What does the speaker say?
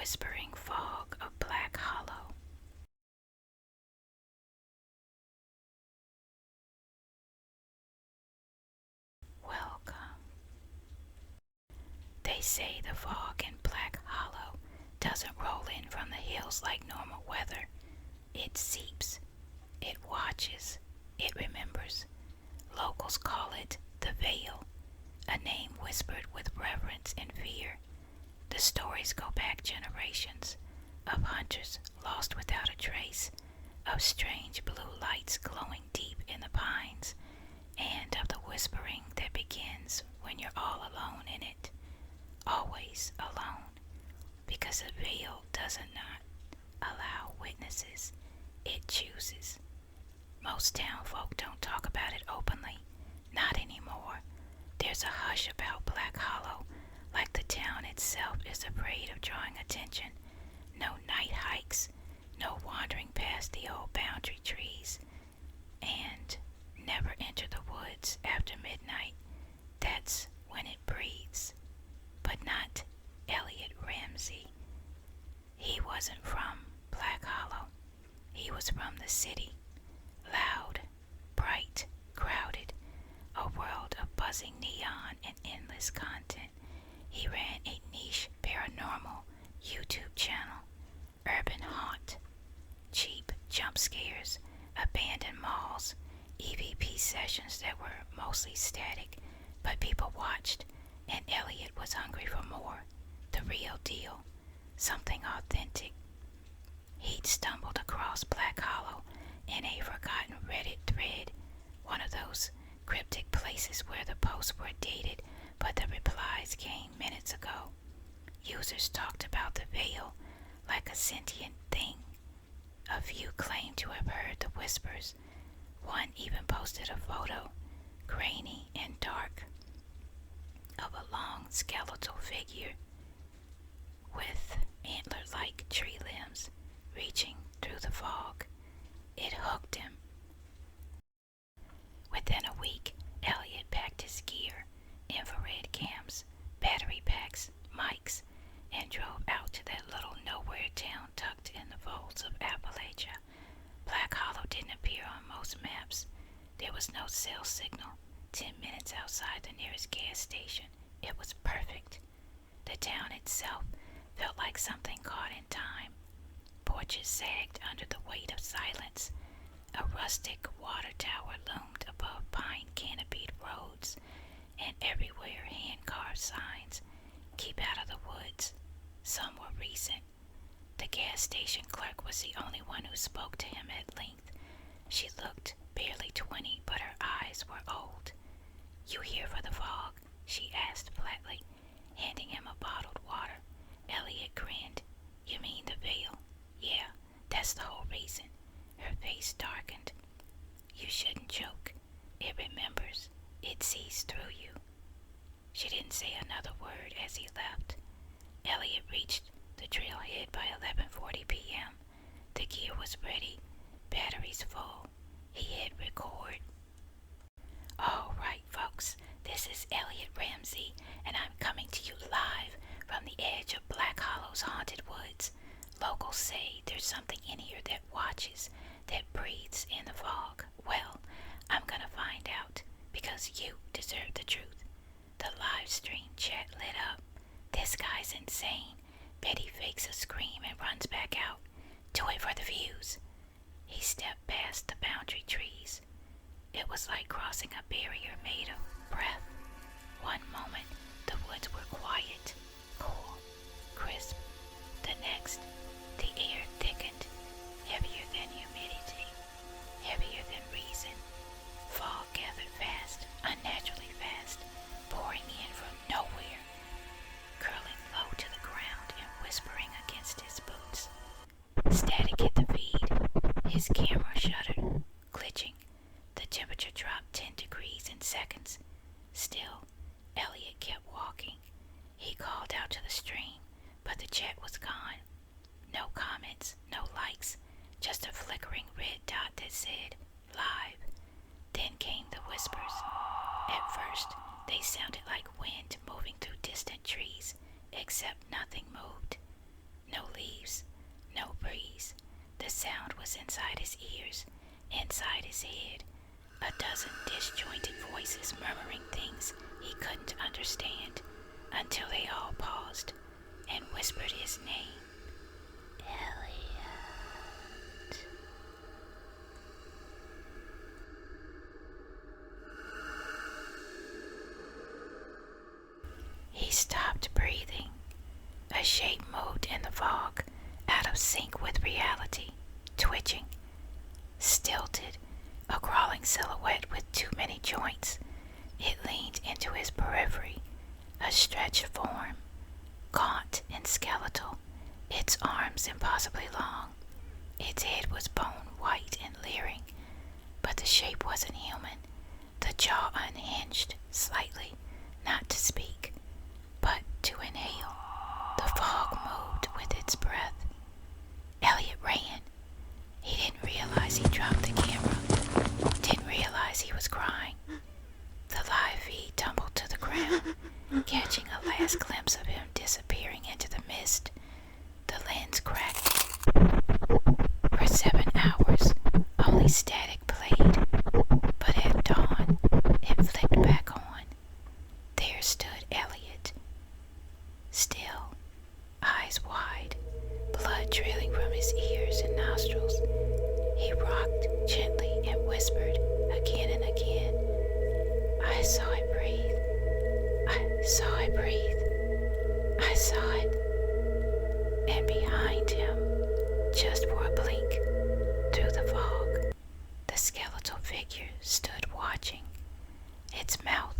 whispering fog of Black Hollow. Welcome. They say the fog in Black Hollow doesn't roll in from the hills like normal weather. It seeps, it watches, it remembers. Locals call it the Veil, a name whispered with reverence and fear. The stories go back generations, of hunters lost without a trace, of strange blue lights glowing deep in the pines, and of the whispering that begins when you're all alone in it. Always alone, because the veil does not allow witnesses, it chooses. Most town folk don't talk about it openly, not anymore. There's a hush about Black Hollow, like the town itself is afraid of drawing attention. No night hikes, no wandering past the old boundary trees, and never enter the woods after midnight. That's when it breathes. But not Elliot Ramsey. He wasn't from Black Hollow. He was from the city. Loud, bright, crowded, a world of buzzing neon and endless content. He ran a niche paranormal YouTube channel, Urban Haunt, cheap jump scares, abandoned malls, EVP sessions that were mostly static, but people watched, and Elliot was hungry for more, the real deal, something authentic. He'd stumbled across Black Hollow in a forgotten Reddit thread, one of those cryptic places where the posts were dated but the replies came minutes ago. Users talked about the veil like a sentient thing. A few claimed to have heard the whispers. One even posted a photo, grainy and dark, of a long skeletal figure with antler-like tree limbs reaching through the fog. It hooked him. Within a week, Elliot packed his gear, infrared cams, battery packs, mics, and drove out to that little nowhere town tucked in the folds of Appalachia. Black Hollow didn't appear on most maps. There was no cell signal. 10 minutes outside the nearest gas station. It was perfect. The town itself felt like something caught in time. Porches sagged under the weight of silence. A rustic water tower loomed above pine-canopied roads, and everywhere hand-carved signs, "Keep out of the woods." Some were recent. The gas station clerk was the only one who spoke to him at length. She looked barely 20, but her eyes were old. "You here for the fog?" she asked flatly, handing him a bottled water. Elliot grinned. "You mean the veil?" "Yeah, that's the whole reason." Her face darkened. "You shouldn't joke. It remembers. It sees through you." She didn't say another word as he left. Elliot reached the trailhead by 11:40 p.m. The gear was ready, batteries full. He hit record. "All right, folks, this is Elliot Ramsey, and I'm coming to you live from the edge of Black Hollow's haunted woods. Locals say there's something in here that watches, that breathes in the fog. Well, I'm gonna find out, because you deserve the truth." The live stream chat lit up. "This guy's insane." Betty fakes a scream and runs back out. "Do it for the views." He stepped past the boundary trees. It was like crossing a barrier made of breath. One moment, the woods were quiet, cool, crisp. The next, the air thickened, heavier than humidity, heavier than reason. Fog gathered fast, unnaturally fast, pouring in from nowhere, curling low to the ground and whispering against his boots. Static hit the feed. His camera shuddered, glitching. The temperature dropped 10 degrees in seconds. Still, Elliot kept walking. He called out to the stream, but the jet was gone. his ears, inside his head, a dozen disjointed voices murmuring things he couldn't understand, until they all paused and whispered his name. Elliot. He stopped breathing. A shape moved in the fog, out of sync with reality, twitching, stilted, a crawling silhouette with too many joints. It leaned into his periphery, a stretched form, gaunt and skeletal, its arms impossibly long. Its head was bone white and leering, but the shape wasn't human. The jaw unhinged slightly, not to speak, but to inhale. The fog moved with its breath. Elliot ran. He didn't realize he dropped the camera, didn't realize he was crying. The live feed tumbled to the ground, catching a last glimpse of him disappearing into the mist. The lens cracked. For 7 hours, only static played, but at dawn, it flicked back on. There stood Elliot, still, eyes wide, blood trailing from his ears and nostrils. He rocked gently and whispered again and again, "I saw it breathe. I saw it breathe. I saw it." And behind him, just for a blink, through the fog, the skeletal figure stood watching, its mouth